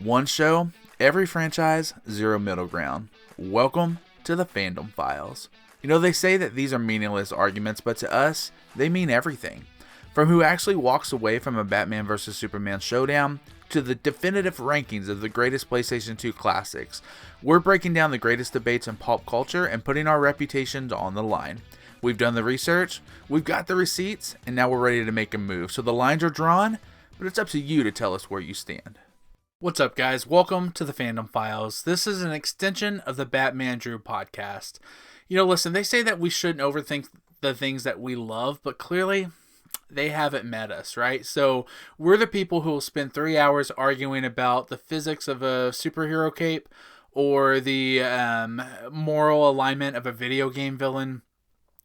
One show, every franchise, zero middle ground. Welcome to the Fandom Files. You know, they say that these are meaningless arguments, but to us, they mean everything. From who actually walks away from a Batman vs. Superman showdown, to the definitive rankings of the greatest PlayStation 2 classics, we're breaking down the greatest debates in pop culture and putting our reputations on the line. We've done the research, we've got the receipts, and now we're ready to make a move. So the lines are drawn, but it's up to you to tell us where you stand. What's up, guys? Welcome to the Fandom Files. This is an extension of the Batman Drew podcast. You know, listen, they say that we shouldn't overthink the things that we love, but clearly they haven't met us, right? So we're the people who will spend 3 hours arguing about the physics of a superhero cape or the moral alignment of a video game villain,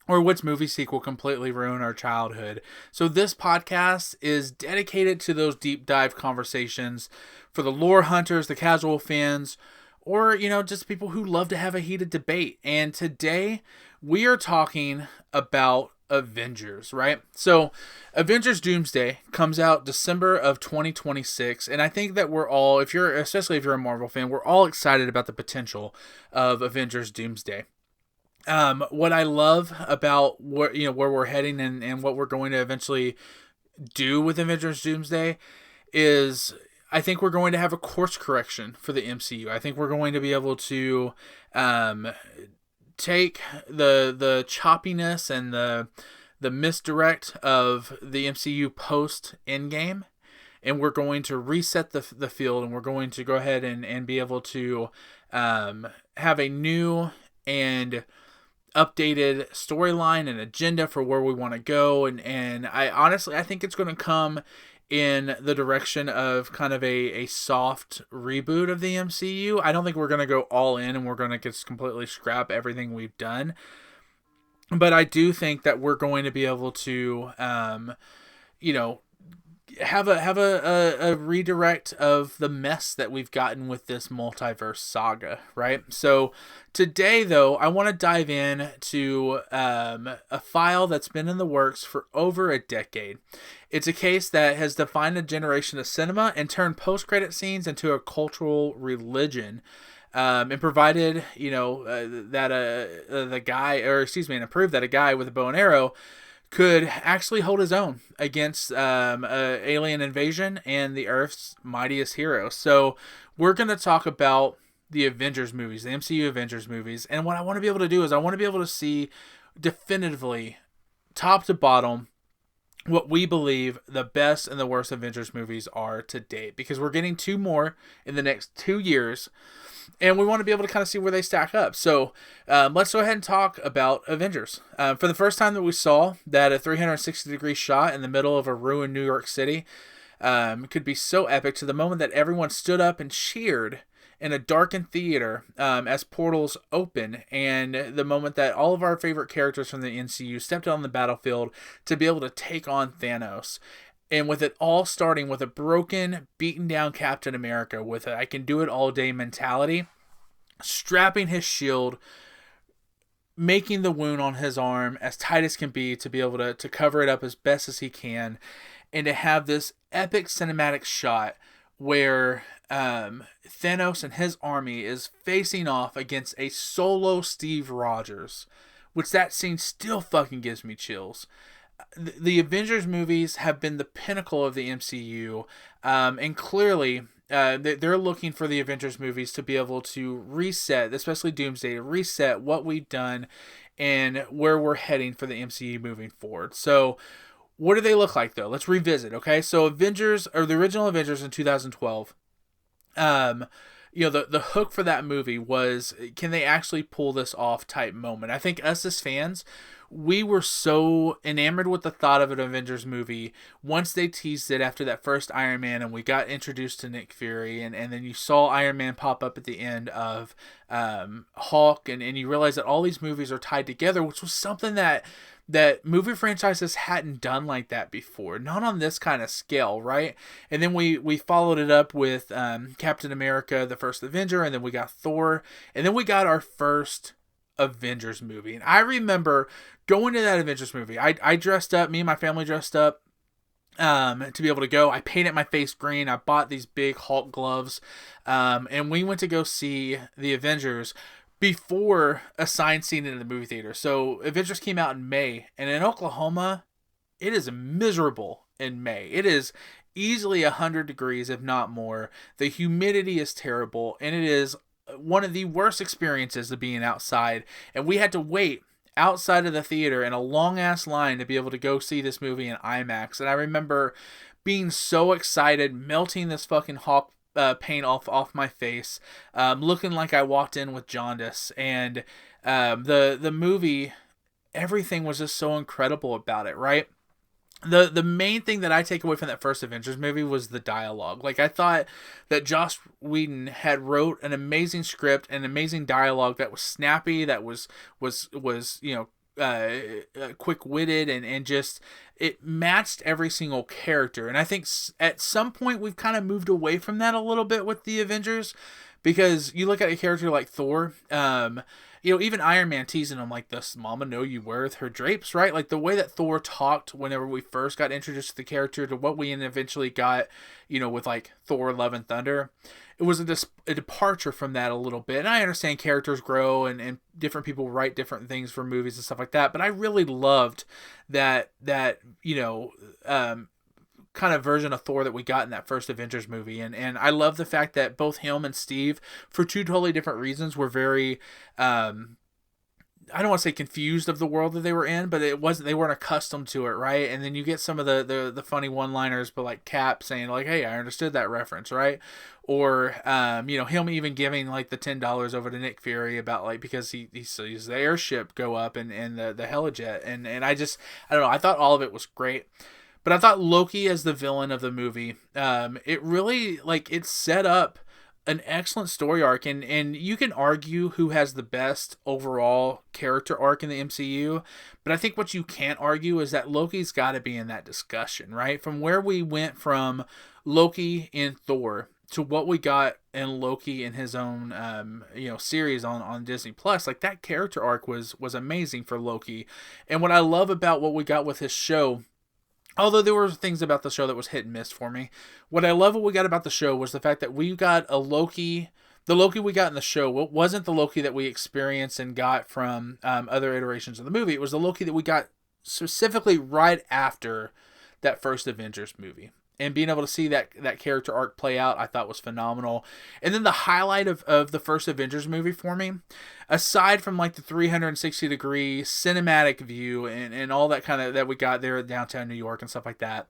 or which movie sequel completely ruined our childhood. So this podcast is dedicated to those deep dive conversations for the lore hunters, the casual fans, or, you know, just people who love to have a heated debate. And today we are talking about Avengers, right? So Avengers Doomsday comes out December of 2026, and I think that we're all, especially if you're a Marvel fan, we're all excited about the potential of Avengers Doomsday. What I love about where we're heading and what we're going to eventually do with Avengers Doomsday is I think we're going to have a course correction for the MCU. I think we're going to be able to take the choppiness and the misdirect of the MCU post Endgame, and we're going to reset the field, and we're going to go ahead and be able to have a new and updated storyline and agenda for where we want to go. And I think it's going to come in the direction of kind of a soft reboot of the MCU. I don't think we're going to go all in and we're going to just completely scrap everything we've done. But I do think that we're going to be able to, have a redirect of the mess that we've gotten with this multiverse saga, right? So today, though, I want to dive in to a file that's been in the works for over a decade. It's a case that has defined a generation of cinema and turned post-credit scenes into a cultural religion. And provided, that and proved that a guy with a bow and arrow could actually hold his own against alien invasion and the Earth's mightiest hero. So we're going to talk about the Avengers movies, the MCU Avengers movies. And what I want to be able to do is I want to be able to see definitively, top to bottom, what we believe the best and the worst Avengers movies are to date. Because we're getting 2 more in the next 2 years. And we want to be able to kind of see where they stack up. So let's go ahead and talk about Avengers. For the first time that we saw that a 360-degree shot in the middle of a ruined New York City could be so epic, to the moment that everyone stood up and cheered in a darkened theater as portals open, and the moment that all of our favorite characters from the MCU stepped on the battlefield to be able to take on Thanos. And with it all starting with a broken, beaten down Captain America with a I can do it all day mentality, strapping his shield, making the wound on his arm as tight as can be to be able to cover it up as best as he can, and to have this epic cinematic shot where Thanos and his army is facing off against a solo Steve Rogers, which that scene still fucking gives me chills. The Avengers movies have been the pinnacle of the MCU, and clearly they're looking for the Avengers movies to be able to reset, especially Doomsday, to reset what we've done and where we're heading for the MCU moving forward. So what do they look like, though? Let's revisit, okay? So Avengers, or the original Avengers in 2012, the hook for that movie was, can they actually pull this off type moment? I think us as fans, we were so enamored with the thought of an Avengers movie once they teased it after that first Iron Man, and we got introduced to Nick Fury, and then you saw Iron Man pop up at the end of Hulk, and you realize that all these movies are tied together, which was something that movie franchises hadn't done like that before, not on this kind of scale, right? And then we followed it up with Captain America, the first Avenger, and then we got Thor, and then we got our first Avengers movie. And I remember going to that Avengers movie. I dressed up, me and my family dressed up to be able to go. I painted my face green. I bought these big Hulk gloves, and we went to go see the Avengers before assigned seating in the movie theater. So Avengers came out in May, and in Oklahoma, it is miserable in May. It is easily 100 degrees, if not more. The humidity is terrible, and it is one of the worst experiences of being outside. And we had to wait outside of the theater in a long ass line to be able to go see this movie in IMAX. And I remember being so excited, melting this fucking Hawk paint off my face, looking like I walked in with jaundice. And the movie, everything was just so incredible about it, right? The main thing that I take away from that first Avengers movie was the dialogue. Like, I thought that Joss Whedon had wrote an amazing script and amazing dialogue that was snappy, that was quick witted, and just it matched every single character. And I think at some point we've kind of moved away from that a little bit with the Avengers, because you look at a character like Thor, even Iron Man teasing him like, "Does Mama know you wear her drapes?" Right? Like the way that Thor talked whenever we first got introduced to the character to what we eventually got, with like Thor: Love and Thunder, it was a departure from that a little bit. And I understand characters grow and different people write different things for movies and stuff like that. But I really loved that kind of version of Thor that we got in that first Avengers movie. And I love the fact that both him and Steve, for two totally different reasons, were very, I don't want to say confused of the world that they were in, but they weren't accustomed to it, right? And then you get some of the funny one-liners, but like Cap saying like, "Hey, I understood that reference," right? Or him even giving like the $10 over to Nick Fury about like, because he sees the airship go up and the helijet, and I don't know, I thought all of it was great. But I thought Loki as the villain of the movie, it really, like, it set up an excellent story arc. And you can argue who has the best overall character arc in the MCU. But I think what you can't argue is that Loki's got to be in that discussion, right? From where we went from Loki in Thor to what we got in Loki in his own, series on Disney Plus, like that character arc was amazing for Loki. And what I love about what we got with his show, although there were things about the show that was hit and miss for me, what I love what we got about the show was the fact that we got the Loki we got in the show wasn't the Loki that we experienced and got from other iterations of the movie. It was the Loki that we got specifically right after that first Avengers movie. And being able to see that character arc play out, I thought was phenomenal. And then the highlight of the first Avengers movie for me, aside from like the 360-degree cinematic view and all that kind of that we got there in downtown New York and stuff like that,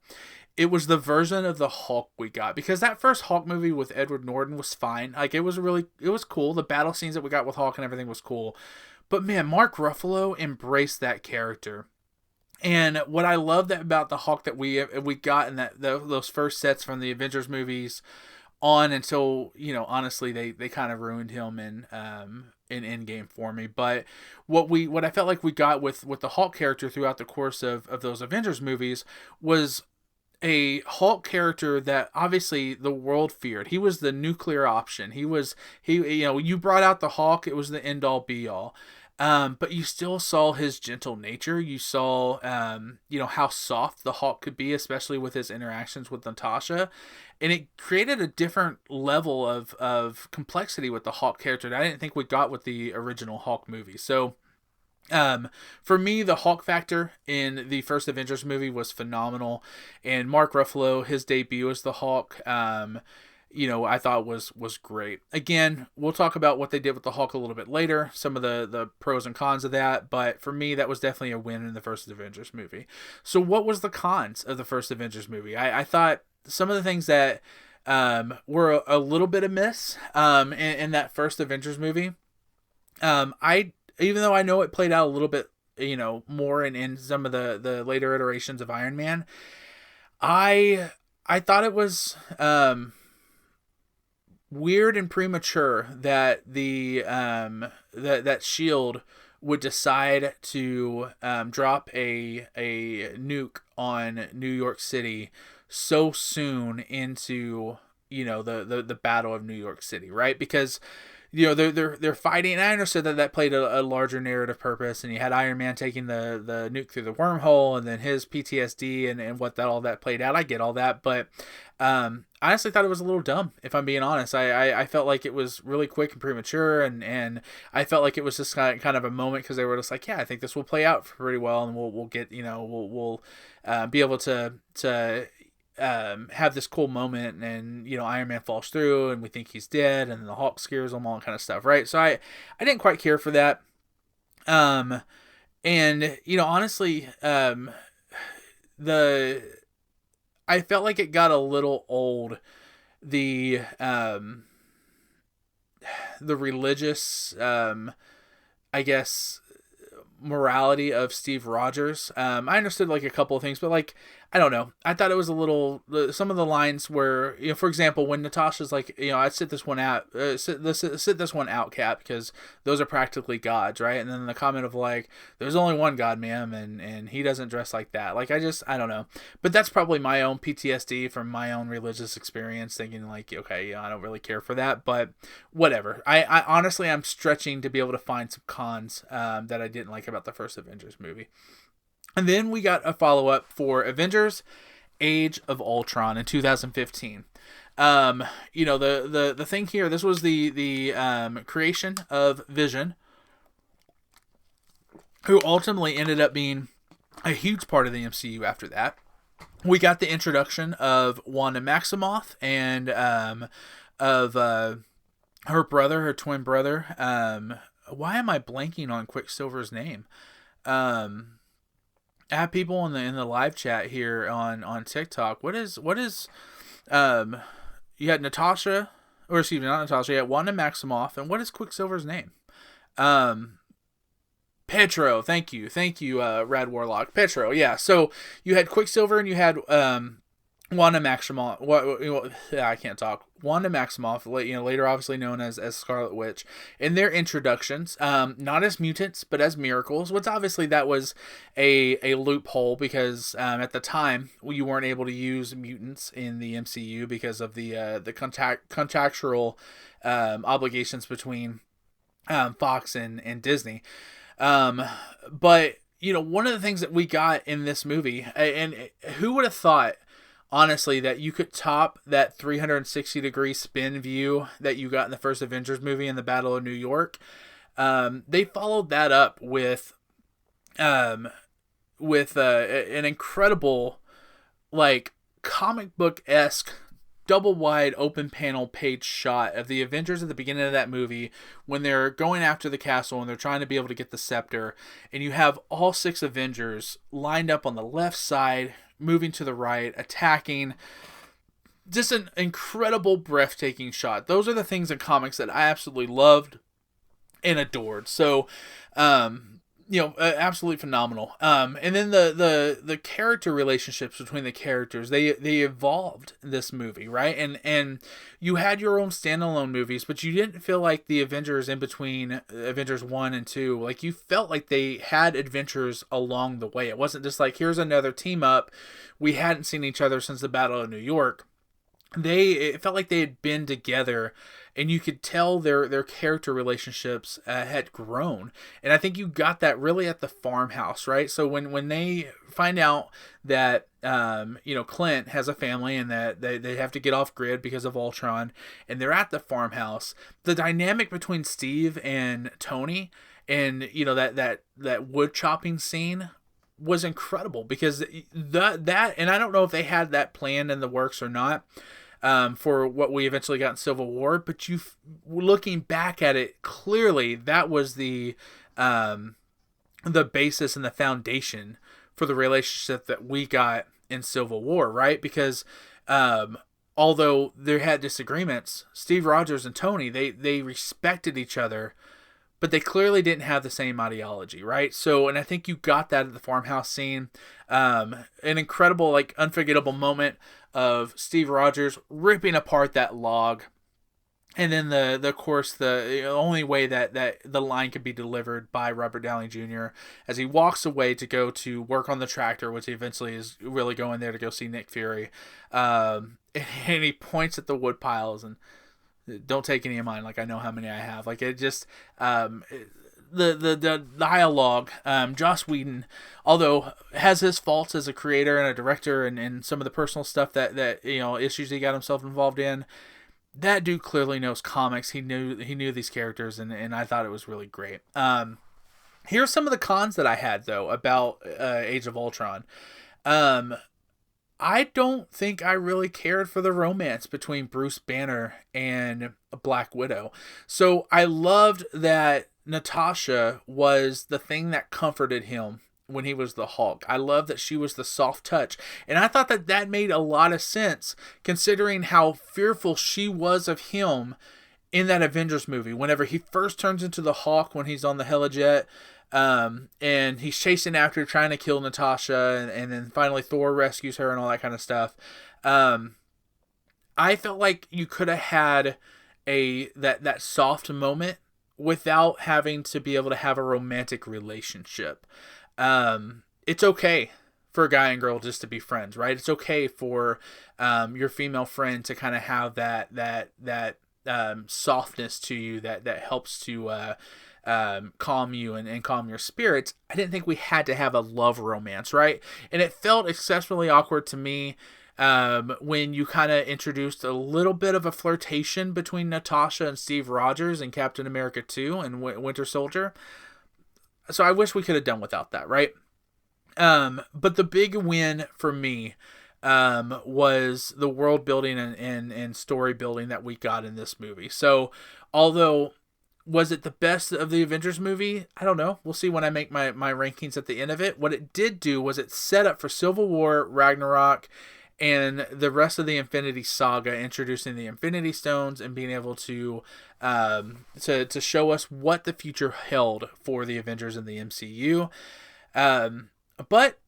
it was the version of the Hulk we got. Because that first Hulk movie with Edward Norton was fine. Like, it was cool. The battle scenes that we got with Hulk and everything was cool. But man, Mark Ruffalo embraced that character. And what I love about the Hulk that we got in those first sets from the Avengers movies on until, honestly, they kind of ruined him in Endgame for me. But what I felt like we got with the Hulk character throughout the course of those Avengers movies was a Hulk character that obviously the world feared. He was the nuclear option. You brought out the Hulk, it was the end all be all. But you still saw his gentle nature. You saw, how soft the Hulk could be, especially with his interactions with Natasha. And it created a different level of complexity with the Hulk character that I didn't think we got with the original Hulk movie. So, for me, the Hulk factor in the first Avengers movie was phenomenal. And Mark Ruffalo, his debut as the Hulk, I thought was great. Again, we'll talk about what they did with the Hulk a little bit later, some of the pros and cons of that, but for me, that was definitely a win in the first Avengers movie. So what was the cons of the first Avengers movie? I thought some of the things that were a little bit amiss in that first Avengers movie, even though I know it played out a little bit, more in some of the later iterations of Iron Man, I thought it was weird and premature that that Shield would decide to drop a nuke on New York City so soon into the Battle of New York City, right? Because they're fighting, and I understood that played a larger narrative purpose, and you had Iron Man taking the nuke through the wormhole, and then his PTSD and what all that played out. I get all that, but I honestly thought it was a little dumb, if I'm being honest. I felt like it was really quick and premature, and I felt like it was just kind of a moment because they were just like, yeah, I think this will play out pretty well, and we'll get, we'll be able to have this cool moment, and Iron Man falls through and we think he's dead, and the Hulk scares him, all that kind of stuff, right? So I didn't quite care for that. And honestly, I felt like it got a little old, the religious I guess morality of Steve Rogers. I understood like a couple of things, but like, I don't know. I thought it was a little, some of the lines were, for example, when Natasha's like, I'd sit this one out, sit this one out, Cap, because those are practically gods, right? And then the comment of like, there's only one God, ma'am, and he doesn't dress like that. Like, I don't know. But that's probably my own PTSD from my own religious experience, thinking like, okay, I don't really care for that, but whatever. I honestly, I'm stretching to be able to find some cons that I didn't like about the first Avengers movie. And then we got a follow-up for Avengers Age of Ultron in 2015. The thing here, this was the creation of Vision, who ultimately ended up being a huge part of the MCU after that. We got the introduction of Wanda Maximoff and of her brother, her twin brother. Why am I blanking on Quicksilver's name? I have people in the live chat here on TikTok. What is you had Natasha, or excuse me, not Natasha, you had Wanda Maximoff, and what is Quicksilver's name? Petro, thank you, Rad Warlock. Petro, yeah. So you had Quicksilver and you had Wanda Maximoff. I can't talk. Wanda Maximoff, later obviously known as Scarlet Witch, in their introductions, not as mutants but as miracles. Which obviously that was a loophole because at the time you weren't able to use mutants in the MCU because of the contractual obligations between Fox and Disney. But one of the things that we got in this movie, and who would have thought, honestly, that you could top that 360-degree spin view that you got in the first Avengers movie in the Battle of New York. They followed that up with an incredible, like, comic book-esque double wide open panel page shot of the Avengers at the beginning of that movie when they're going after the castle and they're trying to be able to get the scepter, and you have all 6 Avengers lined up on the left side, moving to the right, attacking. Just an incredible, breathtaking shot. Those are the things in comics that I absolutely loved and adored. So, absolutely phenomenal. And then the character relationships between the characters, they evolved this movie, right? And you had your own standalone movies, but you didn't feel like the Avengers in between Avengers 1 and 2, like you felt like they had adventures along the way. It wasn't just like, here's another team up. We hadn't seen each other since the Battle of New York. It felt like they had been together, and you could tell their character relationships had grown. And I think you got that really at the farmhouse, right? So when they find out that Clint has a family and that they have to get off grid because of Ultron, and they're at the farmhouse, the dynamic between Steve and Tony, and that wood chopping scene was incredible, because that and I don't know if they had that planned in the works or not, for what we eventually got in Civil War, but looking back at it, clearly that was the basis and the foundation for the relationship that we got in Civil War, right? Because although they had disagreements, Steve Rogers and Tony, they respected each other, but they clearly didn't have the same ideology, right? So, and I think you got that at the farmhouse scene. An incredible, like, unforgettable moment of Steve Rogers ripping apart that log. And then the only way that the line could be delivered by Robert Downey Jr. as he walks away to go to work on the tractor, which he eventually is really going there to go see Nick Fury. And he points at the wood piles and Don't take any of mine. Like, I know how many I have. Like, it just, the dialogue, Joss Whedon, although has his faults as a creator and a director, and some of the personal stuff that issues he got himself involved in, that dude clearly knows comics. He knew these characters, and I thought it was really great. Here's some of the cons that I had, though, about Age of Ultron. I don't think I really cared for the romance between Bruce Banner and Black Widow. So I loved that Natasha was the thing that comforted him when he was the Hulk. I love that she was the soft touch. And I thought that made a lot of sense considering how fearful she was of him in that Avengers movie. Whenever he first turns into the Hulk, when he's on the helijet, and he's chasing after trying to kill Natasha, and then finally Thor rescues her and all that kind of stuff. I felt like you could have had that soft moment without having to be able to have a romantic relationship. It's okay for a guy and girl just to be friends, right? It's okay for your female friend to kind of have that softness to you that helps to calm you and calm your spirits. I didn't think we had to have a love romance, right? And it felt exceptionally awkward to me when you kind of introduced a little bit of a flirtation between Natasha and Steve Rogers in Captain America 2 and Winter Soldier. So I wish we could have done without that, right? But the big win for me was the world building and story building that we got in this movie. So although, was it the best of the Avengers movie? I don't know. We'll see when I make my rankings at the end of it. What it did do was it set up for Civil War, Ragnarok, and the rest of the Infinity Saga, introducing the Infinity Stones and being able to show us what the future held for the Avengers in the MCU. But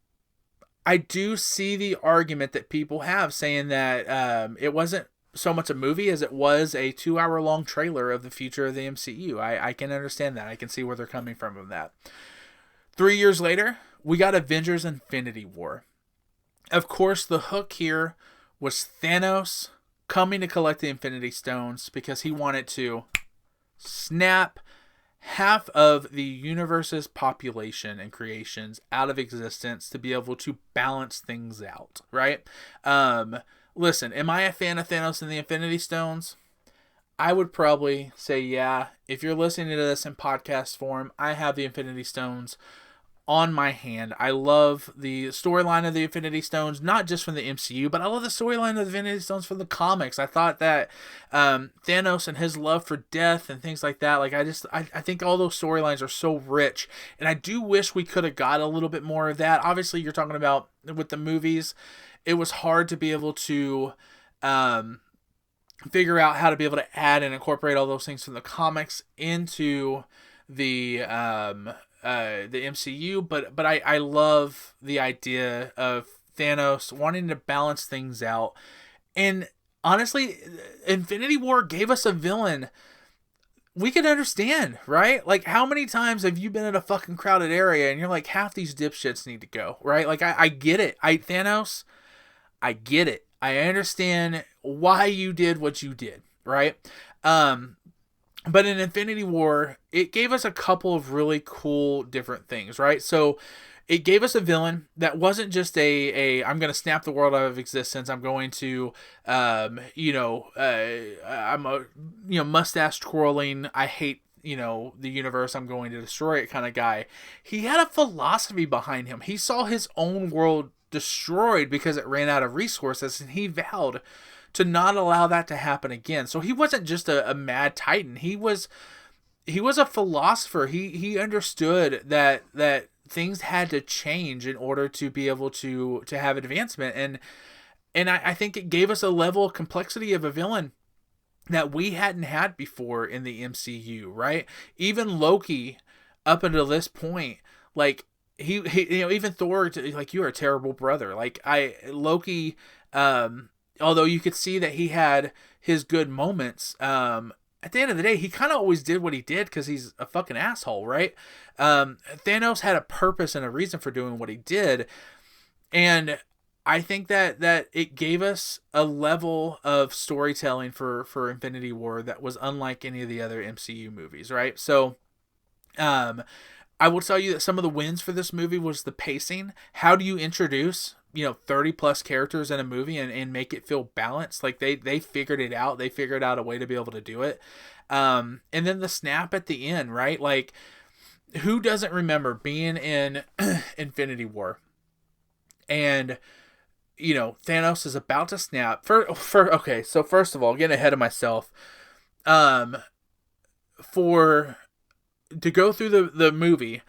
I do see the argument that people have saying that it wasn't so much a movie as it was a 2-hour-long trailer of the future of the MCU. I can understand that. I can see where they're coming from with that. 3 years later, we got Avengers Infinity War. Of course, the hook here was Thanos coming to collect the Infinity Stones because he wanted to snap half of the universe's population and creations out of existence to be able to balance things out, right? Listen, am I a fan of Thanos and the Infinity Stones? I would probably say yeah. If you're listening to this in podcast form, I have the Infinity Stones on my hand. I love the storyline of the Infinity Stones, not just from the MCU, but I love the storyline of the Infinity Stones from the comics. I thought that Thanos and his love for death and things like that, like I think all those storylines are so rich, and I do wish we could have got a little bit more of that. Obviously, you're talking about with the movies, it was hard to be able to figure out how to be able to add and incorporate all those things from the comics into the MCU, but I love the idea of Thanos wanting to balance things out. And honestly, Infinity War gave us a villain we could understand, right? Like, how many times have you been in a fucking crowded area and you're like, half these dipshits need to go, right? Like, I get it. Thanos, I get it. I understand why you did what you did, right? But in Infinity War, it gave us a couple of really cool different things, right? So it gave us a villain that wasn't just I'm going to snap the world out of existence. I'm going to, I'm a, mustache twirling, I hate, the universe, I'm going to destroy it kind of guy. He had a philosophy behind him. He saw his own world destroyed because it ran out of resources, and he vowed to not allow that to happen again. So he wasn't just a mad titan. He was a philosopher. He understood that things had to change in order to be able to have advancement. And I think it gave us a level of complexity of a villain that we hadn't had before in the MCU, right? Even Loki, up until this point, like he even Thor, like, you are a terrible brother. Like Loki, although you could see that he had his good moments, at the end of the day, he kind of always did what he did because he's a fucking asshole, right? Thanos had a purpose and a reason for doing what he did. And I think that it gave us a level of storytelling for Infinity War that was unlike any of the other MCU movies, right? So, um, I will tell you that some of the wins for this movie was the pacing. How do you introduce 30 plus characters in a movie and make it feel balanced? Like they figured it out. They figured out a way to be able to do it. And then the snap at the end, right? Like, who doesn't remember being in Infinity War and Thanos is about to snap. Okay, so first of all, getting ahead of myself, for to go through the movie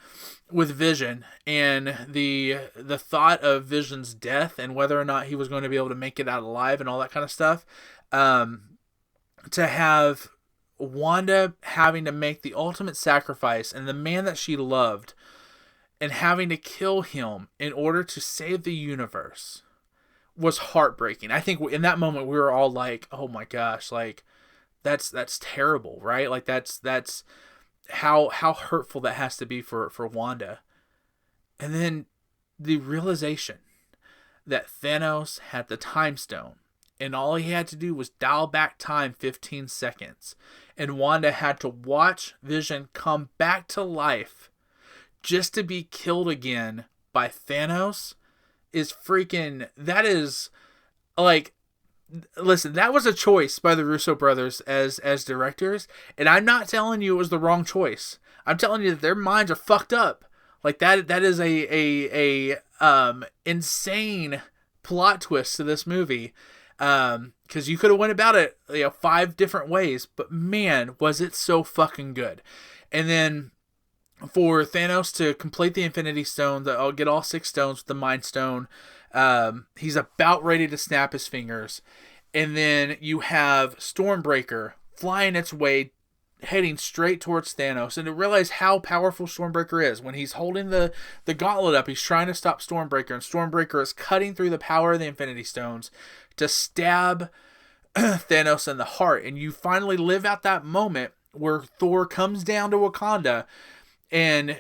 with Vision and the thought of Vision's death and whether or not he was going to be able to make it out alive and all that kind of stuff, to have Wanda having to make the ultimate sacrifice and the man that she loved and having to kill him in order to save the universe was heartbreaking. I think in that moment we were all like, "Oh my gosh, like that's terrible," right? Like that's how hurtful that has to be for Wanda. And then the realization that Thanos had the time stone and all he had to do was dial back time 15 seconds and Wanda had to watch Vision come back to life just to be killed again by Thanos is freaking, that is like, listen, that was a choice by the Russo brothers as directors, and I'm not telling you it was the wrong choice. I'm telling you that their minds are fucked up. Like that is a insane plot twist to this movie. Because you could have went about it 5 different ways, but man, was it so fucking good. And then for Thanos to complete the Infinity Stone, get all 6 stones with the Mind Stone, he's about ready to snap his fingers. And then you have Stormbreaker flying its way, heading straight towards Thanos. And to realize how powerful Stormbreaker is, when he's holding the gauntlet up, he's trying to stop Stormbreaker, and Stormbreaker is cutting through the power of the Infinity Stones to stab Thanos in the heart. And you finally live out that moment where Thor comes down to Wakanda and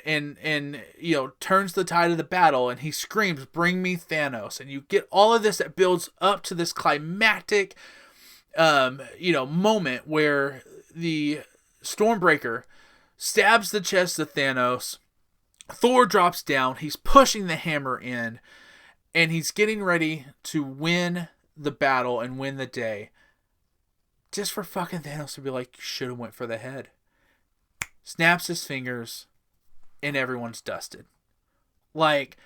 turns the tide of the battle, and he screams, "Bring me Thanos!" And you get all of this that builds up to this climactic moment where the Stormbreaker stabs the chest of Thanos. Thor drops down, he's pushing the hammer in, and he's getting ready to win the battle and win the day, just for fucking Thanos to be like, "You should have went for the head." Snaps his fingers, and everyone's dusted. Like,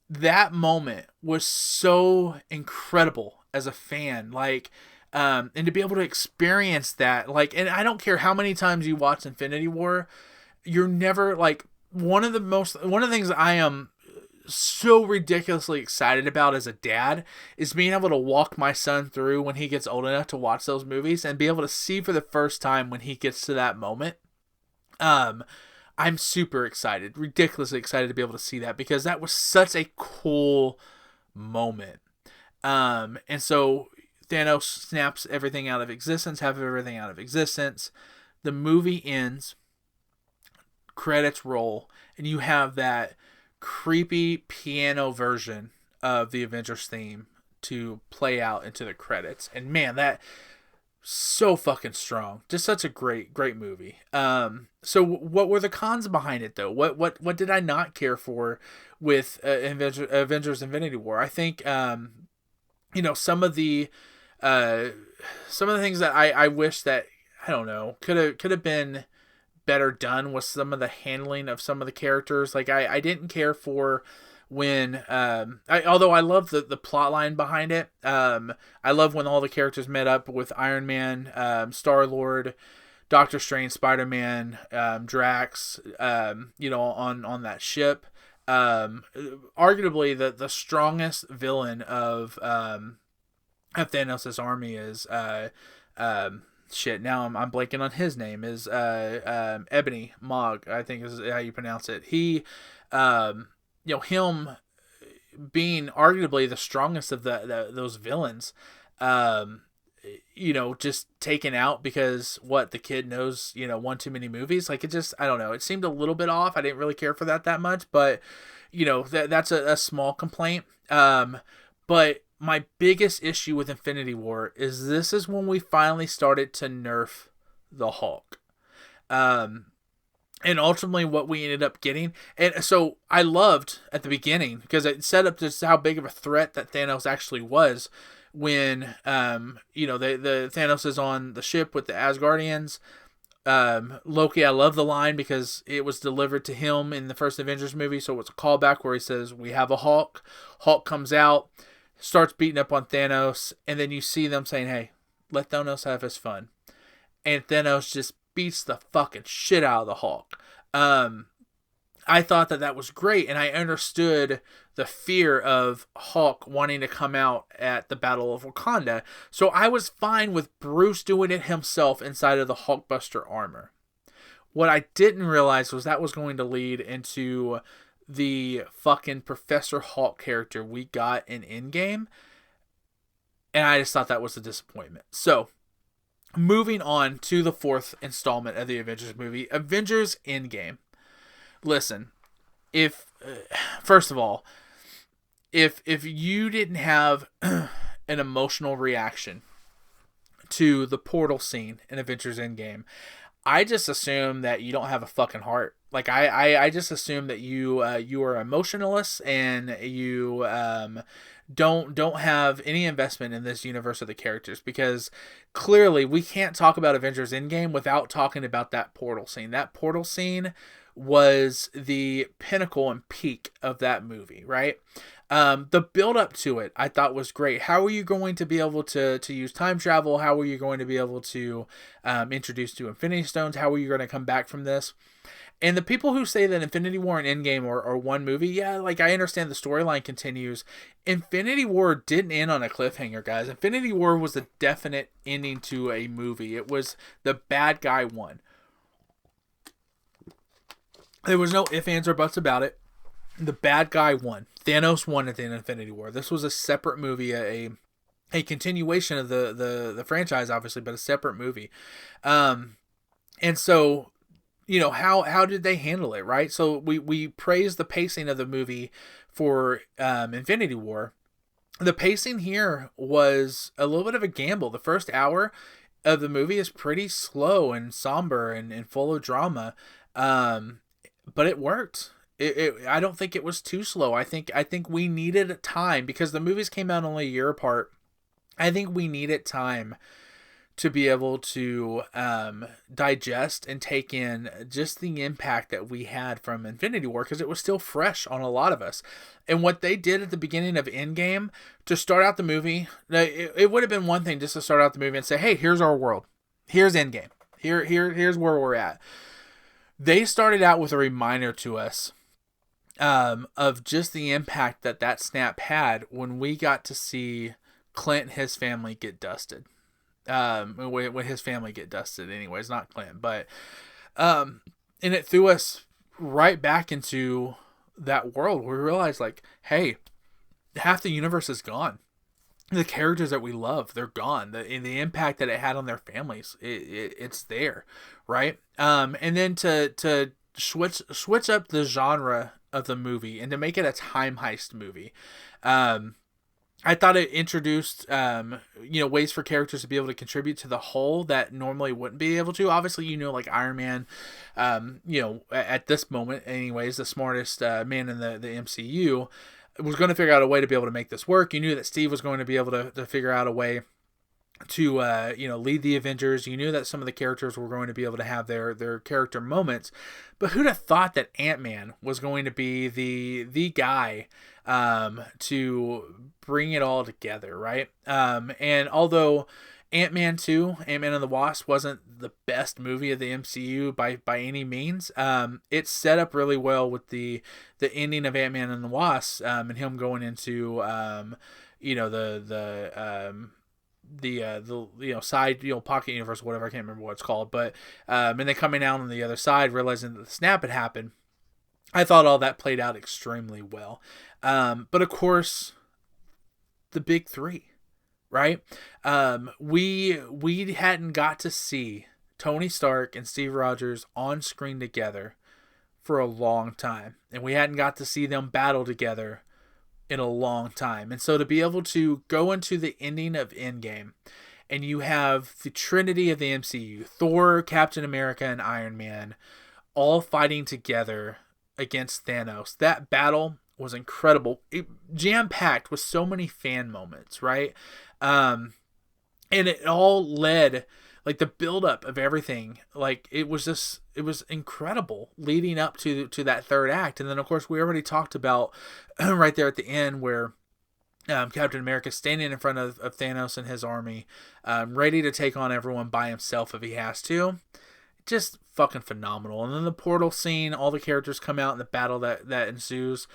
that moment was so incredible as a fan. Like, and to be able to experience that, like, and I don't care how many times you watch Infinity War, you're never, like, one of the things that I am so ridiculously excited about as a dad is being able to walk my son through when he gets old enough to watch those movies and be able to see for the first time when he gets to that moment. I'm super excited, ridiculously excited to be able to see that, because that was such a cool moment. And so Thanos snaps everything out of existence, The movie ends, credits roll, and you have that creepy piano version of the Avengers theme to play out into the credits. And man, that so fucking strong. Just such a great movie. So what were the cons behind it though? What did I not care for with Avengers Infinity War? I think some of the things that I wish that, I don't know, could have been better done was some of the handling of some of the characters. Like I didn't care for when although I love the plot line behind it. I love when all the characters met up with Iron Man, Star-Lord, Doctor Strange, Spider-Man, Drax, on that ship. Arguably the strongest villain of Thanos' army is shit. Now I'm blanking on his name. Is Ebony Mog, I think is how you pronounce it. He him being arguably the strongest of those villains, just taken out because the kid knows, one too many movies. Like, it just, I don't know, it seemed a little bit off. I didn't really care for that much, but that's a small complaint. But my biggest issue with Infinity War is this is when we finally started to nerf the Hulk. Um, and ultimately what we ended up getting. And so I loved at the beginning because it set up just how big of a threat that Thanos actually was when, the Thanos is on the ship with the Asgardians. Loki, I love the line because it was delivered to him in the first Avengers movie. So it's a callback where he says, "We have a Hulk." Hulk comes out, starts beating up on Thanos. And then you see them saying, "Hey, let Thanos have his fun." And Thanos just beats the fucking shit out of the Hulk. I thought that was great, and I understood the fear of Hulk wanting to come out at the Battle of Wakanda. So I was fine with Bruce doing it himself inside of the Hulkbuster armor. What I didn't realize was that was going to lead into the fucking Professor Hulk character we got in Endgame, and I just thought that was a disappointment. So, moving on to the fourth installment of the Avengers movie, Avengers Endgame. Listen, first of all, if you didn't have an emotional reaction to the portal scene in Avengers Endgame, I just assume that you don't have a fucking heart. Like I just assume that you are emotionless and you don't have any investment in this universe of the characters, because clearly we can't talk about Avengers Endgame without talking about that portal scene. That portal scene was the pinnacle and peak of that movie, right? The build up to it I thought was great. How are you going to be able to use time travel? How are you going to be able to introduce two Infinity Stones? How are you going to come back from this? And the people who say that Infinity War and Endgame are one movie, yeah, like I understand the storyline continues. Infinity War didn't end on a cliffhanger, guys. Infinity War was a definite ending to a movie. It was the bad guy won. There was no ifs, ands, or buts about it. The bad guy won. Thanos won at the end of Infinity War. This was a separate movie, a continuation of the franchise, obviously, but a separate movie. And so, how did they handle it, right? So we praised the pacing of the movie for Infinity War. The pacing here was a little bit of a gamble. The first hour of the movie is pretty slow and somber and full of drama. But it worked. I don't think it was too slow. I think we needed time because the movies came out only a year apart. I think we needed time to be able to digest and take in just the impact that we had from Infinity War, because it was still fresh on a lot of us. And what they did at the beginning of Endgame to start out the movie, it would have been one thing just to start out the movie and say, "Hey, here's our world. Here's Endgame. Here's where we're at." They started out with a reminder to us of just the impact that snap had when we got to see Clint and his family get dusted. When his family get dusted, anyways, not Clint, but and it threw us right back into that world where we realized, like, hey, half the universe is gone. The characters that we love, they're gone. The impact that it had on their families, it's there, right? And then to switch up the genre of the movie and to make it a time heist movie. I thought it introduced, ways for characters to be able to contribute to the whole that normally wouldn't be able to. Obviously, like Iron Man, at this moment, anyways, the smartest man in the MCU, was going to figure out a way to be able to make this work. You knew that Steve was going to be able to figure out a way to lead the Avengers. You knew that some of the characters were going to be able to have their character moments, but who'd have thought that Ant-Man was going to be the guy to bring it all together, right? And although Ant-Man and the Wasp wasn't the best movie of the MCU by any means, it set up really well with the ending of Ant-Man and the Wasp, and him going into the side pocket universe, whatever, I can't remember what it's called, but and then coming out on the other side, realizing that the snap had happened. I thought all that played out extremely well. But of course, the big three, right? We hadn't got to see Tony Stark and Steve Rogers on screen together for a long time, and we hadn't got to see them battle together in a long time. And so to be able to go into the ending of Endgame, and you have the Trinity of the MCU, Thor, Captain America, and Iron Man, all fighting together against Thanos. That battle was incredible. Jam-packed with so many fan moments, right? And it all led, like, the buildup of everything, like, it was incredible leading up to that third act. And then, of course, we already talked about right there at the end where Captain America standing in front of Thanos and his army, ready to take on everyone by himself if he has to. Just fucking phenomenal. And then the portal scene, all the characters come out in the battle that ensues.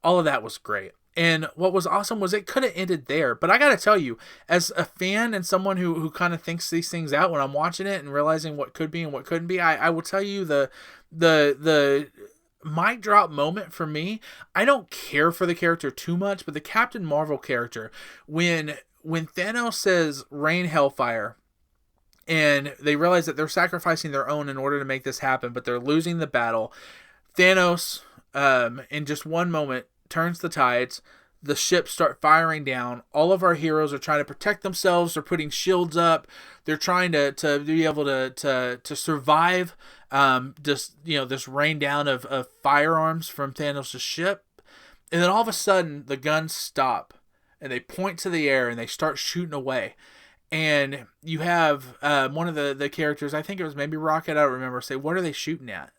All of that was great. And what was awesome was it could have ended there. But I got to tell you, as a fan and someone who kind of thinks these things out when I'm watching it and realizing what could be and what couldn't be, I will tell you the mic drop moment for me. I don't care for the character too much, but the Captain Marvel character, when Thanos says rain hellfire, and they realize that they're sacrificing their own in order to make this happen, but they're losing the battle. Thanos, in just one moment, turns the tides. The ships start firing down. All of our heroes are trying to protect themselves. They're putting shields up. They're trying to be able to survive this rain down of firearms from Thanos' ship. And then all of a sudden, the guns stop. And they point to the air and they start shooting away. And you have one of the characters, I think it was maybe Rocket, I don't remember, say, "What are they shooting at?"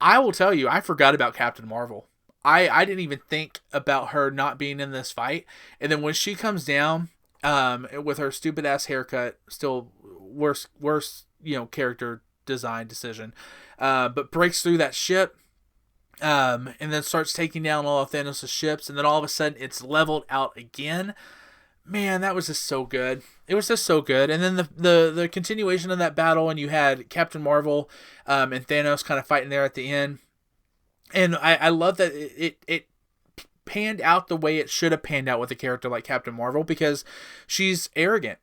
I will tell you, I forgot about Captain Marvel. I didn't even think about her not being in this fight. And then when she comes down with her stupid ass haircut, still worst character design decision, but breaks through that ship, and then starts taking down all of Thanos' ships, and then all of a sudden it's leveled out again. Man, that was just so good. It was just so good. And then the continuation of that battle, and you had Captain Marvel and Thanos kind of fighting there at the end. And I love that it panned out the way it should have panned out with a character like Captain Marvel, because she's arrogant.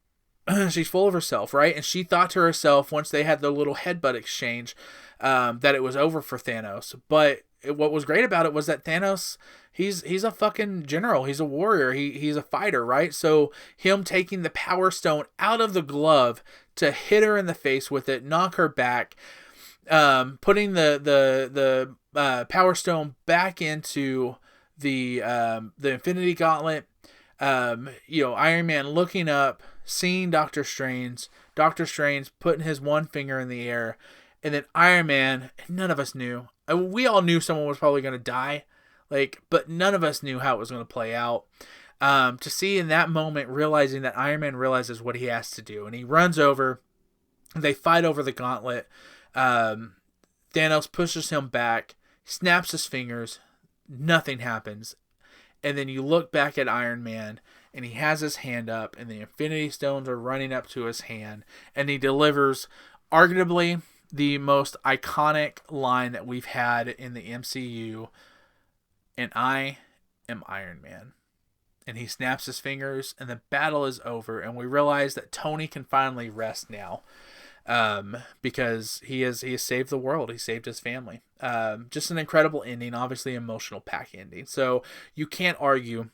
She's full of herself, right? And she thought to herself, once they had the little headbutt exchange, that it was over for Thanos. But what was great about it was that Thanos, he's a fucking general. He's a warrior. He's a fighter, right? So him taking the Power Stone out of the glove to hit her in the face with it, knock her back, putting the Power Stone back into the Infinity Gauntlet. Iron Man looking up, seeing Doctor Strange putting his one finger in the air, and then Iron Man. None of us knew. We all knew someone was probably going to die, but none of us knew how it was going to play out. To see in that moment, realizing that Iron Man realizes what he has to do, and he runs over. They fight over the gauntlet. Thanos pushes him back, snaps his fingers, nothing happens. And then you look back at Iron Man, and he has his hand up, and the Infinity Stones are running up to his hand, and he delivers arguably the most iconic line that we've had in the MCU, "And I am Iron Man." And he snaps his fingers, and the battle is over, and we realize that Tony can finally rest now. Because he has saved the world. He saved his family. Just an incredible ending, obviously emotional pack ending. So you can't argue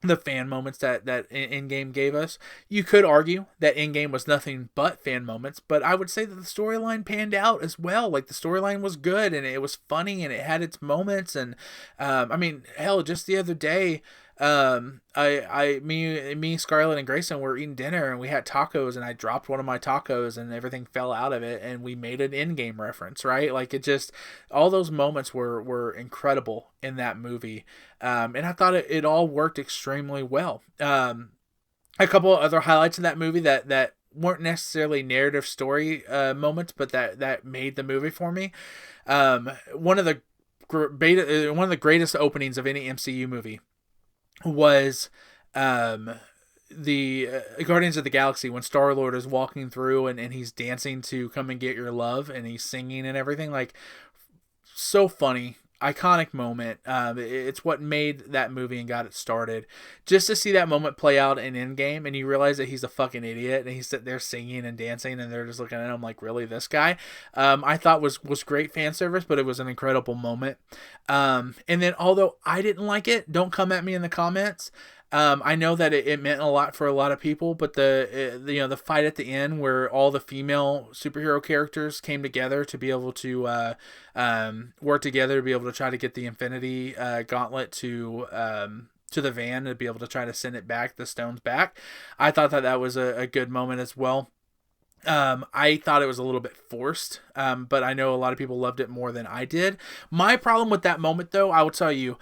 the fan moments that Endgame gave us. You could argue that Endgame was nothing but fan moments, but I would say that the storyline panned out as well. Like, the storyline was good, and it was funny, and it had its moments. And hell, just the other day, me, Scarlett, and Grayson were eating dinner, and we had tacos, and I dropped one of my tacos, and everything fell out of it, and we made an Endgame reference, right? Like, it just, all those moments were incredible in that movie, and I thought it all worked extremely well. A couple of other highlights in that movie that weren't necessarily narrative story moments, but that made the movie for me. One of the greatest openings of any MCU movie was the Guardians of the Galaxy, when Star-Lord is walking through and he's dancing to "Come and Get Your Love," and he's singing and everything. Like, so funny. iconic moment. It's what made that movie and got it started. Just to see that moment play out in Endgame, and you realize that he's a fucking idiot, and he's sitting there singing and dancing, and they're just looking at him like, really, this guy? I thought was great fan service, but it was an incredible moment. And then, although I didn't like it, don't come at me in the comments. I know that it meant a lot for a lot of people, but the fight at the end where all the female superhero characters came together to be able to work together to be able to try to get the Infinity Gauntlet to the van, to be able to try to send it back, the stones back. I thought that was a good moment as well. I thought it was a little bit forced, but I know a lot of people loved it more than I did. My problem with that moment, though, I will tell you,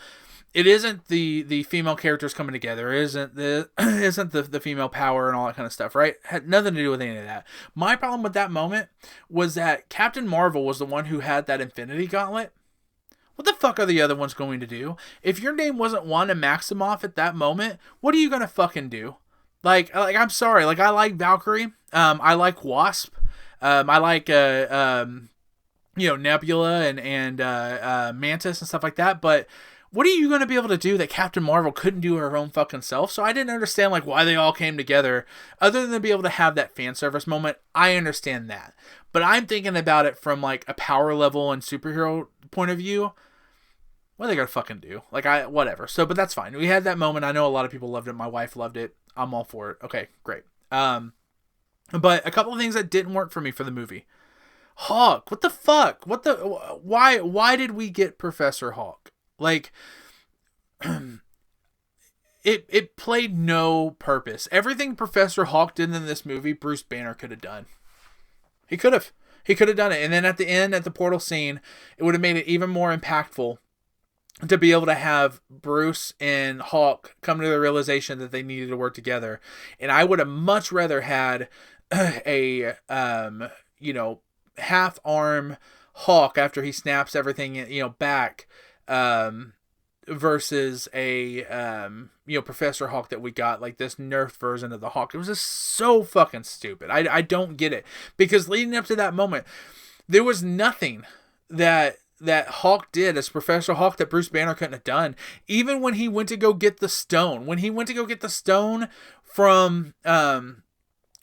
it isn't the female characters coming together. It isn't the female power and all that kind of stuff, right? Had nothing to do with any of that. My problem with that moment was that Captain Marvel was the one who had that Infinity Gauntlet. What the fuck are the other ones going to do? If your name wasn't Wanda Maximoff at that moment, what are you gonna fucking do? Like I'm sorry. Like, I like Valkyrie. I like Wasp. I like Nebula and Mantis and stuff like that. But what are you going to be able to do that Captain Marvel couldn't do her own fucking self? So I didn't understand like why they all came together, other than to be able to have that fan service moment. I understand that, but I'm thinking about it from like a power level and superhero point of view. What are they gonna fucking do? Like, whatever. So, but that's fine. We had that moment. I know a lot of people loved it. My wife loved it. I'm all for it. Okay, great. But a couple of things that didn't work for me for the movie. Hawk. What the fuck? Why did we get Professor Hawk? Like, it played no purpose. Everything Professor Hawk did in this movie, Bruce Banner could have done. He could have done it. And then at the end, at the portal scene, it would have made it even more impactful to be able to have Bruce and Hawk come to the realization that they needed to work together. And I would have much rather had a, half arm Hawk after he snaps everything, back, versus a, Professor Hawk that we got, like this nerfed version of the Hawk. It was just so fucking stupid. I don't get it, because leading up to that moment, there was nothing that Hawk did as Professor Hawk that Bruce Banner couldn't have done. Even when he went to go get the stone, from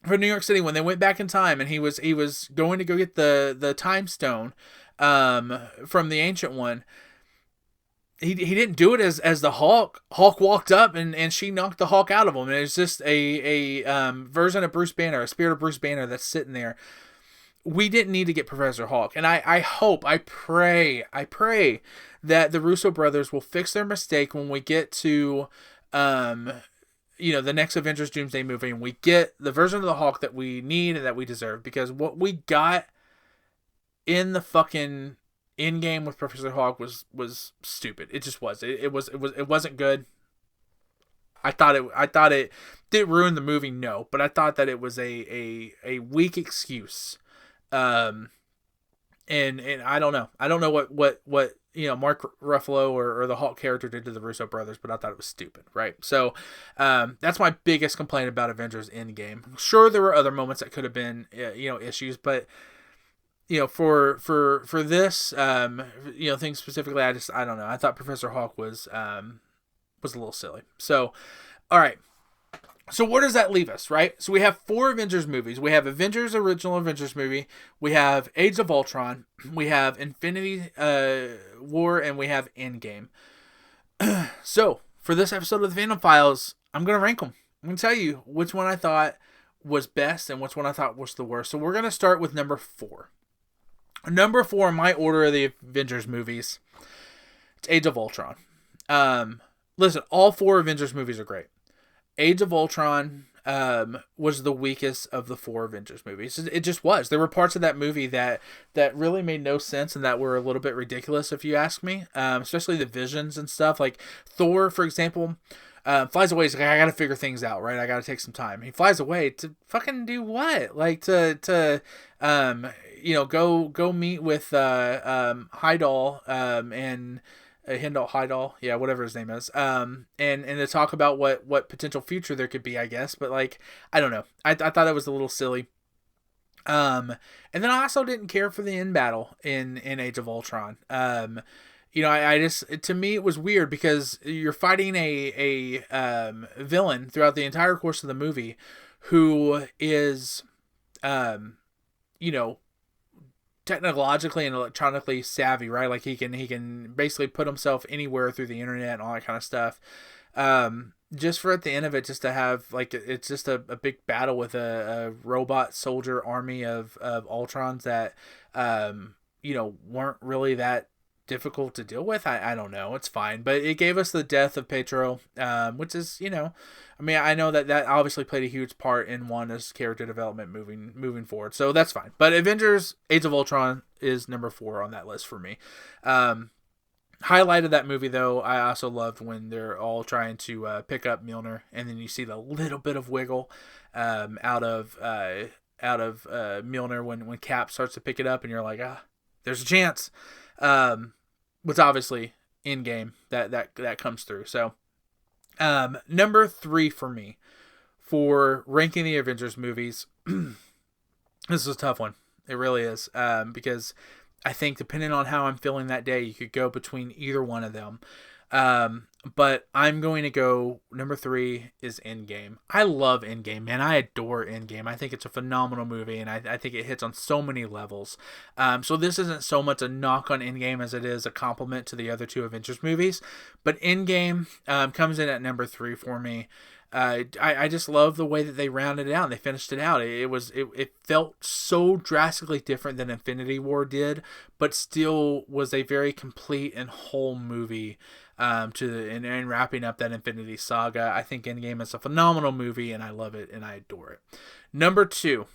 New York City, when they went back in time, and he was going to go get the time stone from the Ancient One. He didn't do it as the Hawk. Hawk walked up and she knocked the Hawk out of him. And it's just a version of Bruce Banner, a spirit of Bruce Banner that's sitting there. We didn't need to get Professor Hawk. And I pray that the Russo brothers will fix their mistake when we get to, the next Avengers Doomsday movie, and we get the version of the Hawk that we need and that we deserve. Because what we got in the fucking Endgame with Professor Hawk was stupid. It just was. It wasn't good. I thought it did ruin the movie, no, but I thought that it was a weak excuse. And I don't know. I don't know what Mark Ruffalo or the Hawk character did to the Russo brothers, but I thought it was stupid, right? So that's my biggest complaint about Avengers Endgame. Sure, there were other moments that could have been issues, but for this thing specifically, I don't know. I thought Professor Hawk was a little silly. So, all right. So where does that leave us, right? So we have 4 Avengers movies. We have original Avengers movie. We have Age of Ultron. We have Infinity War, and we have Endgame. So for this episode of the Fandom Files, I'm going to rank them. I'm going to tell you which one I thought was best and which one I thought was the worst. So we're going to start with number 4. Number 4 in my order of the Avengers movies, it's Age of Ultron. Listen, all 4 Avengers movies are great. Age of Ultron was the weakest of the 4 Avengers movies. It just was. There were parts of that movie that really made no sense and that were a little bit ridiculous, if you ask me. Especially the visions and stuff. Like Thor, for example, flies away. He's like, I got to figure things out, right? I got to take some time. He flies away to fucking do what? Like to go meet with Heidel and Heidel, yeah, whatever his name is, and to talk about what potential future there could be, I guess. But like, I don't know. I thought it was a little silly. And then I also didn't care for the end battle in Age of Ultron. I just, to me, it was weird because you're fighting a villain throughout the entire course of the movie who is, um, you know, technologically and electronically savvy, right? Like he can basically put himself anywhere through the internet and all that kind of stuff. Just for at the end of it, just to have like it's just a big battle with a robot soldier army of Ultrons that weren't really that difficult to deal with. I don't know, it's fine, but it gave us the death of Petro, which is, I mean, I know that obviously played a huge part in Wanda's character development moving forward, so that's fine. But Avengers Age of Ultron is number 4 on that list for me. Highlight of that movie, though, I also loved when they're all trying to pick up Mjolnir, and then you see the little bit of wiggle out of Mjolnir when Cap starts to pick it up, and you're like, there's a chance. Which obviously Endgame that comes through. So number 3 for me for ranking the Avengers movies. This is a tough one. It really is, because I think depending on how I'm feeling that day, you could go between either one of them. But I'm going to go number 3 is Endgame. I love Endgame, man. I adore Endgame. I think it's a phenomenal movie, and I think it hits on so many levels. So this isn't so much a knock on Endgame as it is a compliment to the other 2 Avengers movies. But Endgame comes in at number 3 for me. I just love the way that they rounded it out and they finished it out. It felt so drastically different than Infinity War did, but still was a very complete and whole movie. And wrapping up that Infinity Saga. I think Endgame is a phenomenal movie, and I love it and I adore it. Number 2,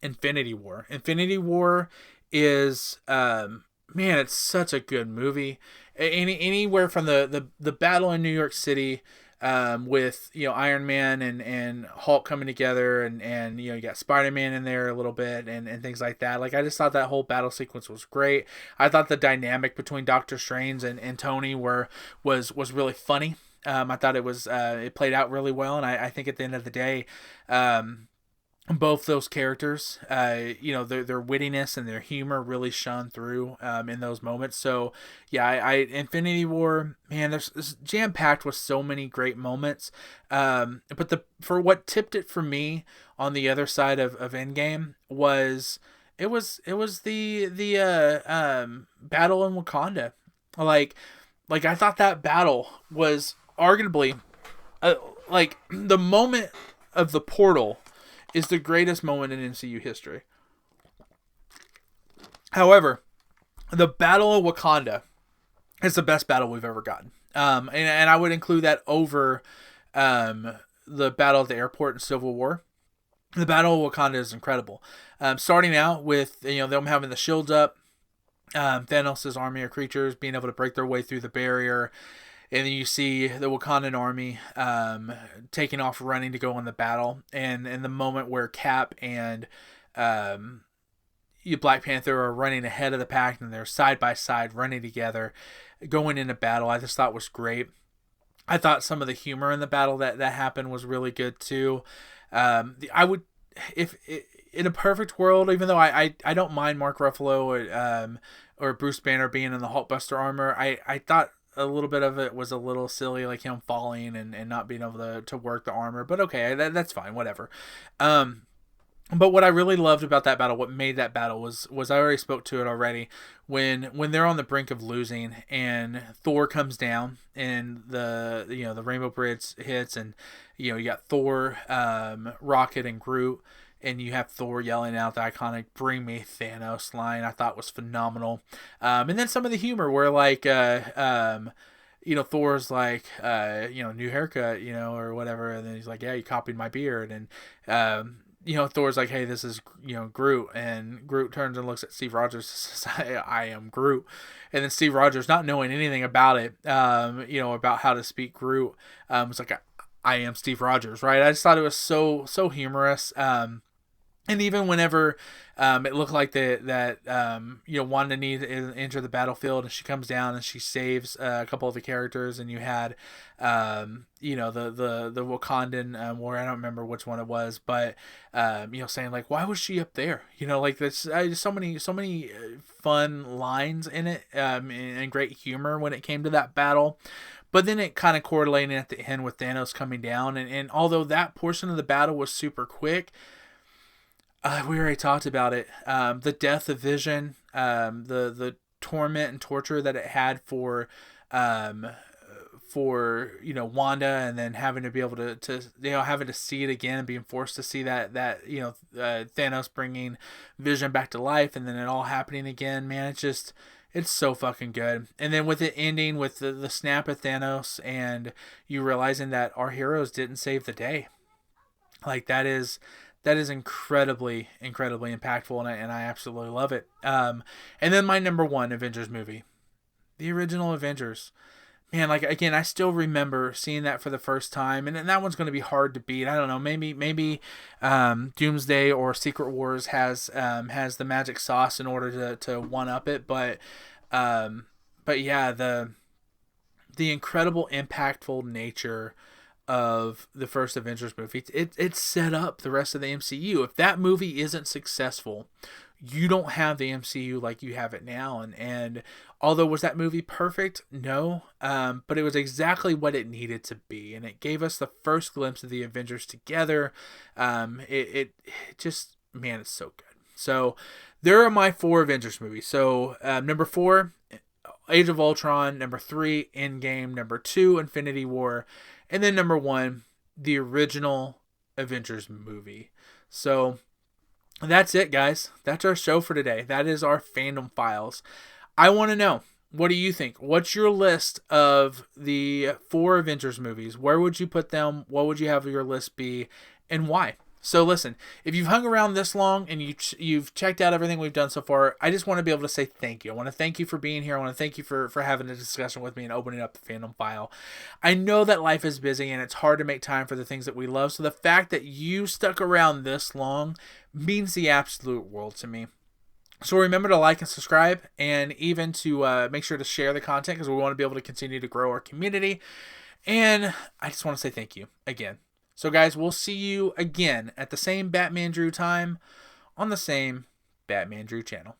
Infinity War. Infinity War is it's such a good movie. Anywhere from the battle in New York City, with Iron Man and Hulk coming together, and you got Spider-Man in there a little bit, and things like that. Like, I just thought that whole battle sequence was great. I thought the dynamic between Doctor Strange and Tony was really funny. I thought it played out really well, and I think at the end of the day, both those characters, their wittiness and their humor really shone through in those moments. So yeah, Infinity War, man, it's jam packed with so many great moments. But for what tipped it for me on the other side of Endgame was the battle in Wakanda. Like I thought that battle was arguably like the moment of the portal is the greatest moment in MCU history. However, the Battle of Wakanda is the best battle we've ever gotten. And I would include that over the Battle at the Airport in Civil War. The Battle of Wakanda is incredible. Starting out with them having the shields up, Thanos' army of creatures being able to break their way through the barrier. And then you see the Wakandan army taking off running to go on the battle. And in the moment where Cap and Black Panther are running ahead of the pack and they're side by side running together, going into battle, I just thought was great. I thought some of the humor in the battle that happened was really good too. I would, if in a perfect world, even though I don't mind Mark Ruffalo or Bruce Banner being in the Hulkbuster armor, I thought a little bit of it was a little silly, like him falling and not being able to work the armor. But okay, that's fine, whatever. But what I really loved about that battle, what made that battle was I already spoke to it already, when they're on the brink of losing and Thor comes down and the Rainbow Bridge hits, and you got Thor, Rocket, and Groot. And you have Thor yelling out the iconic "Bring me Thanos" line. I thought was phenomenal. And then some of the humor where Thor's like, new haircut, or whatever. And then he's like, yeah, you copied my beard. And, Thor's like, hey, this is, Groot. And Groot turns and looks at Steve Rogers and says, I am Groot. And then Steve Rogers, not knowing anything about it, about how to speak Groot, was like, I am Steve Rogers, right? I just thought it was so humorous. And even whenever it looked like Wanda needs to enter the battlefield, and she comes down and she saves a couple of the characters, and you had the Wakandan war. I don't remember which one it was, but saying like, why was she up there? Like there's so many fun lines in it, and great humor when it came to that battle. But then it kind of correlated at the end with Thanos coming down, and although that portion of the battle was super quick, we already talked about it. The death of Vision, the torment and torture that it had for Wanda, and then having to be able to having to see it again and being forced to see that Thanos bringing Vision back to life, and then it all happening again. Man, it's so fucking good. And then with it ending with the snap of Thanos, and you realizing that our heroes didn't save the day. Like that is incredibly impactful, and I absolutely love it. And then my number one Avengers movie, the original Avengers. Man, like again, I still remember seeing that for the first time, and that one's going to be hard to beat. I don't know, maybe Doomsday or Secret Wars has the magic sauce in order to one up it, but yeah, the incredible impactful nature of the first Avengers movie, it set up the rest of the MCU. If that movie isn't successful, you don't have the MCU like you have it now. And although was that movie perfect? No, but it was exactly what it needed to be, and it gave us the first glimpse of the Avengers together. It just, man, it's so good. So there are my 4 Avengers movies. So number 4, Age of Ultron. Number 3, Endgame. Number 2, Infinity War. And then number 1, the original Avengers movie. So that's it, guys. That's our show for today. That is our Fandom Files. I want to know, what do you think? What's your list of the 4 Avengers movies? Where would you put them? What would you have your list be? And why? So listen, if you've hung around this long and you've checked out everything we've done so far, I just want to be able to say thank you. I want to thank you for being here. I want to thank you for having a discussion with me and opening up the Fandom File. I know that life is busy and it's hard to make time for the things that we love. So the fact that you stuck around this long means the absolute world to me. So remember to like and subscribe, and even to make sure to share the content, because we want to be able to continue to grow our community. And I just want to say thank you again. So guys, we'll see you again at the same Batman Drew time on the same Batman Drew channel.